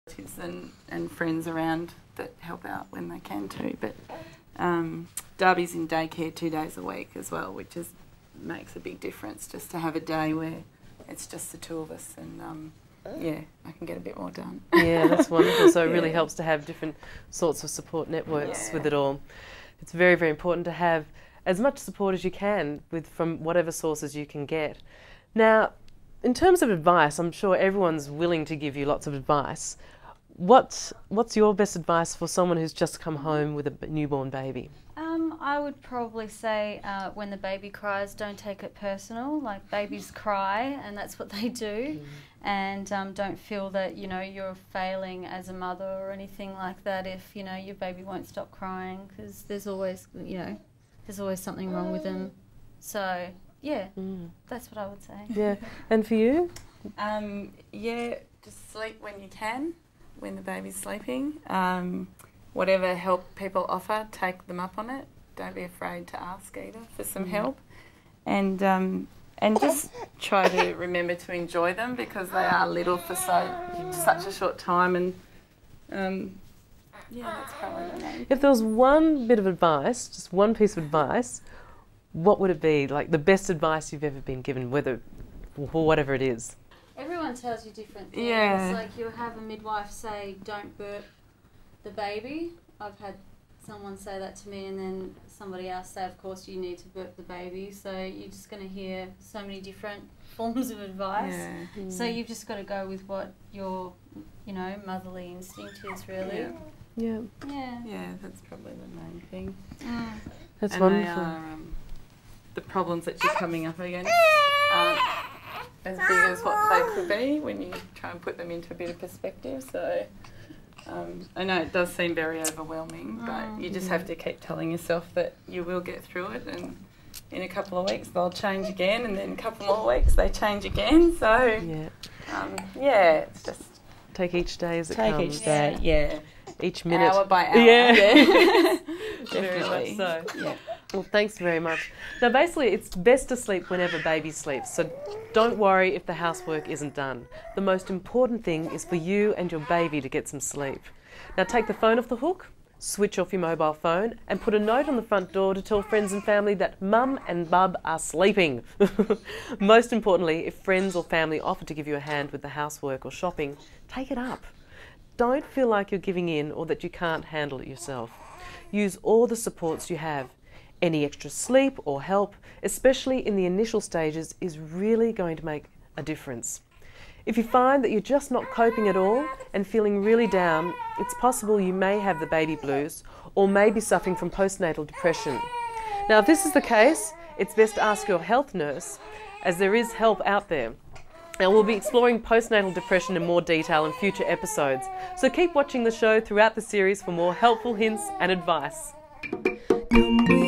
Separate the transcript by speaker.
Speaker 1: relatives and friends around that help out when they can too. But Darby's in daycare 2 days a week as well, which makes a big difference, just to have a day where it's just the two of us, and yeah, I can get a bit more done.
Speaker 2: Yeah, that's wonderful. So it really helps to have different sorts of support networks with it all. It's very, very important to have as much support as you can from whatever sources you can get. Now, in terms of advice, I'm sure everyone's willing to give you lots of advice. What's your best advice for someone who's just come home with a newborn baby?
Speaker 3: I would probably say when the baby cries, don't take it personal. Like, babies cry, and that's what they do. And don't feel that, you know, you're failing as a mother or anything like that if, you know, your baby won't stop crying, because there's always, you know, there's always something wrong with them. So, yeah, that's what I would say.
Speaker 2: Yeah. And for you?
Speaker 1: Yeah, just sleep when you can, when the baby's sleeping. Whatever help people offer, take them up on it. Don't be afraid to ask either for some help. And just try to remember to enjoy them, because they are little for such a short time. And yeah, that's probably the main.
Speaker 2: If there was one bit of advice, just one piece of advice, what would it be? Like the best advice you've ever been given, whatever it is.
Speaker 3: Everyone tells you different things.
Speaker 1: Yeah.
Speaker 3: Like, you'll have a midwife say, don't burp the baby. I've had someone say that to me, and then somebody else say, of course you need to burp the baby. So you're just going to hear so many different forms of advice.
Speaker 1: Yeah.
Speaker 3: So you've just got to go with what your, you know, motherly instinct is, really.
Speaker 2: Yeah.
Speaker 3: Yeah.
Speaker 1: Yeah, that's probably the main thing.
Speaker 2: That's
Speaker 1: and
Speaker 2: wonderful.
Speaker 1: They are, the problems that you're coming up against aren't as big as what they could be when you try and put them into a bit of perspective. So I know it does seem very overwhelming, but you just have to keep telling yourself that you will get through it, and in a couple of weeks they'll change again, and then a couple more weeks they change again. So yeah, it's just
Speaker 2: take each day as it comes.
Speaker 1: Take each day,
Speaker 2: each minute.
Speaker 1: Hour by hour.
Speaker 2: Yeah.
Speaker 1: Very
Speaker 2: much so.
Speaker 1: Yeah.
Speaker 2: Well, thanks very much. Now, basically, it's best to sleep whenever baby sleeps, so don't worry if the housework isn't done. The most important thing is for you and your baby to get some sleep. Now, take the phone off the hook, switch off your mobile phone, and put a note on the front door to tell friends and family that Mum and Bub are sleeping. Most importantly, if friends or family offer to give you a hand with the housework or shopping, take it up. Don't feel like you're giving in or that you can't handle it yourself. Use all the supports you have. Any extra sleep or help, especially in the initial stages, is really going to make a difference. If you find that you're just not coping at all and feeling really down, it's possible you may have the baby blues or may be suffering from postnatal depression. Now, if this is the case, it's best to ask your health nurse, as there is help out there. Now, we'll be exploring postnatal depression in more detail in future episodes, so keep watching the show throughout the series for more helpful hints and advice.
Speaker 4: Come with